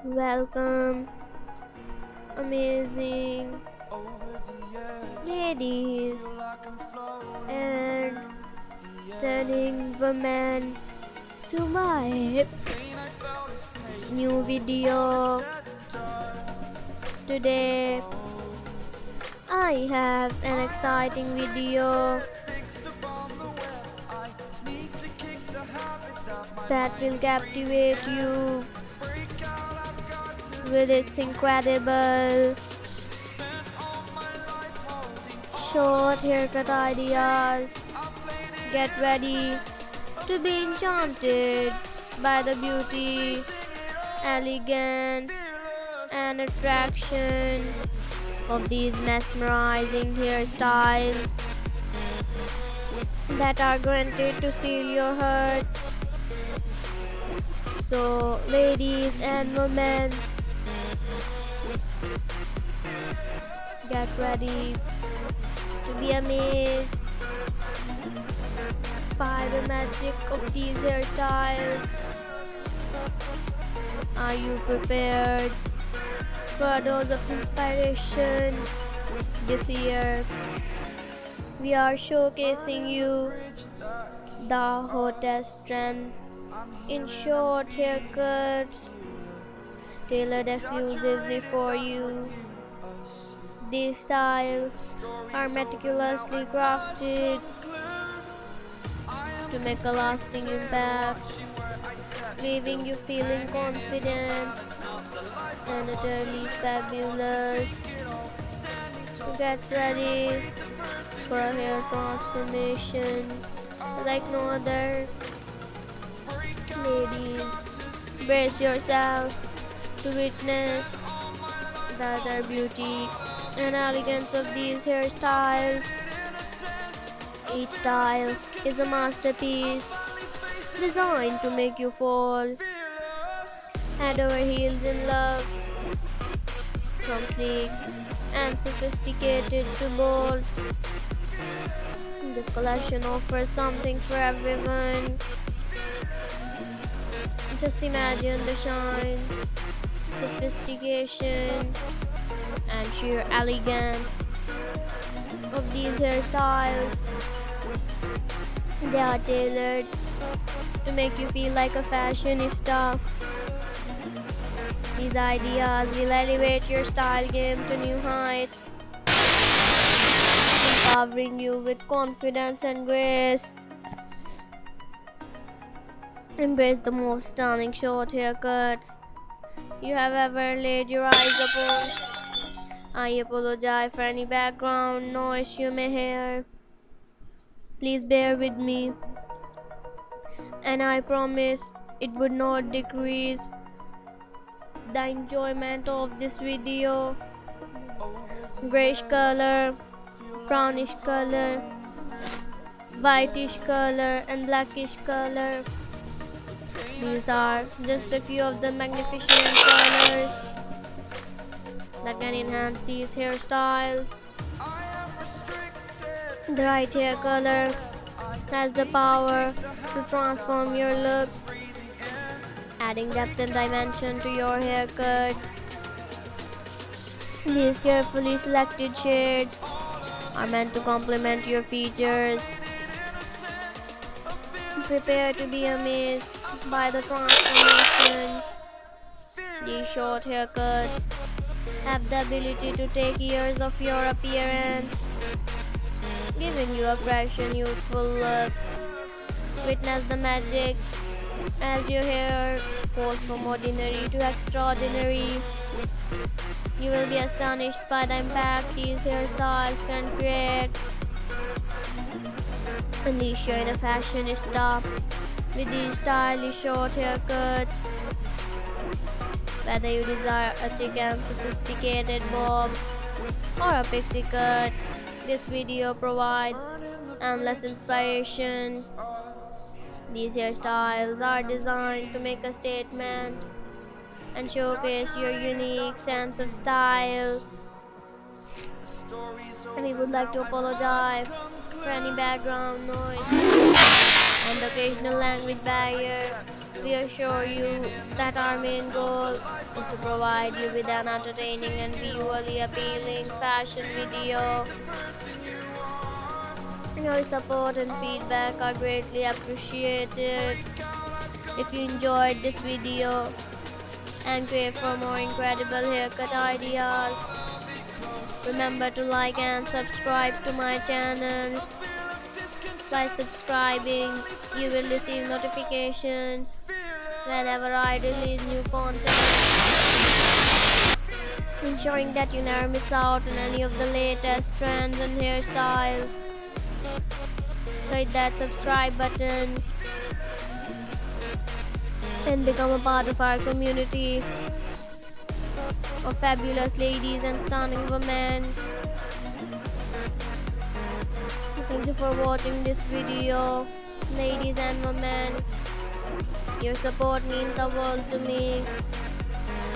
Welcome, amazing ladies and stunning women, to my new video. Today, I have an exciting video that will captivate you with its incredible short haircut ideas. Get ready to be enchanted by the beauty, elegance, and attraction of these mesmerizing hairstyles that are guaranteed to steal your heart. So, ladies and women, get ready to be amazed by the magic of these hairstyles. Are you prepared for a dose of inspiration? This year, we are showcasing you the hottest trends in short haircuts, tailored exclusively for you. These styles are meticulously crafted to make a lasting impact, leaving you feeling confident and utterly fabulous. So get ready for a hair transformation like no other. Ladies, brace yourself to witness the utter beauty and elegance of these hairstyles. Each style is a masterpiece designed to make you fall head over heels in love. From sleek and sophisticated to bold, this collection offers something for everyone. Just imagine the shine, sophistication, and sheer elegance of these hairstyles. They are tailored to make you feel like a fashionista. These ideas will elevate your style game to new heights, empowering you with confidence and grace. Embrace the most stunning short haircuts you have ever laid your eyes upon. I apologize for any background noise you may hear. Please bear with me, and I promise it would not decrease the enjoyment of this video. Grayish color, brownish color, whitish color, and blackish color. These are just a few of the magnificent colors that can enhance these hairstyles. The right hair color has the power to transform your look, adding depth and dimension to your haircut. These carefully selected shades are meant to complement your features. Prepare to be amazed by the transformation. These short haircuts have the ability to take years of your appearance, giving you a fresh and youthful look. Witness the magic as your hair goes from ordinary to extraordinary. You will be astonished by the impact these hairstyles can create. Unleash your inner fashionista with these stylish short haircuts. Whether you desire a chic and sophisticated bob or a pixie cut, this video provides endless inspiration. These hairstyles are designed to make a statement and showcase your unique sense of style. We would like to apologize for any background noise and occasional language barrier. We assure you that our main goal is to provide you with an entertaining and visually appealing fashion video. Your support and feedback are greatly appreciated. If you enjoyed this video and crave for more incredible haircut ideas, remember to like and subscribe to my channel. By subscribing, you will receive notifications whenever I release new content, ensuring that you never miss out on any of the latest trends and hairstyles. Hit that subscribe button and become a part of our community of fabulous ladies and stunning women. Thank you for watching this video, ladies and women. Your support means the world to me,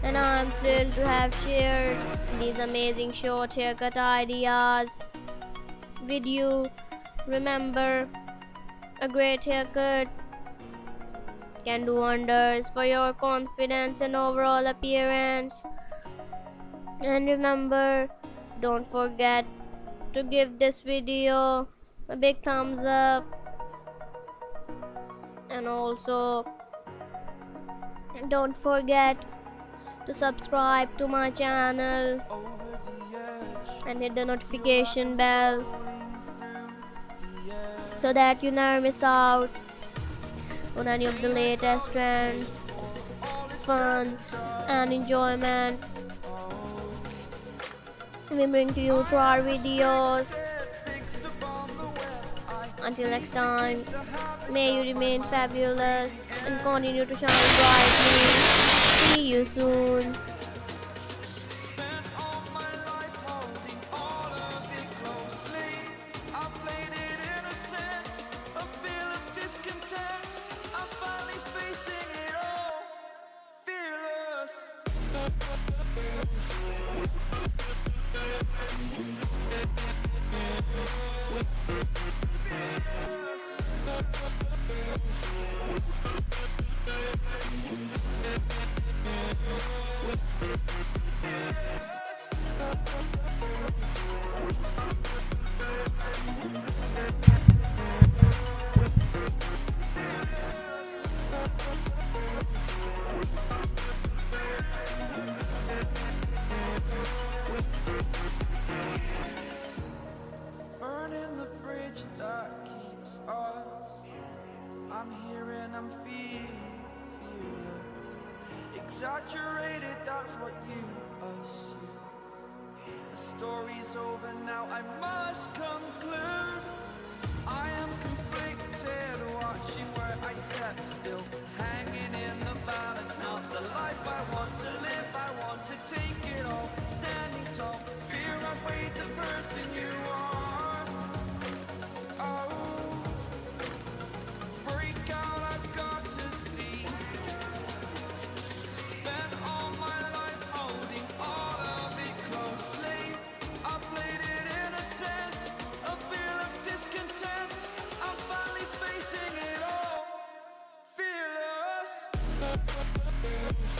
and I am thrilled to have shared these amazing short haircut ideas with you. Remember, a great haircut can do wonders for your confidence and overall appearance. And remember, don't forget to give this video a big thumbs up, and also don't forget to subscribe to my channel and hit the notification bell so that you never miss out on any of the latest trends, fun and enjoyment we bring to you through our videos. Until next time, may you remain fabulous and continue to shine brightly. See you soon. Burning the bridge that keeps us. I'm here and I'm feeling fearless. Exaggerated, that's what you assume. The story's over now, I must conclude. I am conflicted, watching where I step still, hanging in the balance. Not the life I want to live, I want to take it all. Standing tall, fear I weighed the person you are. Oh, break out, I've got to see. Spent all my life holding all of it closely. I played it innocent, a feel of discontent. I'm finally facing it all, fearless. Fearless.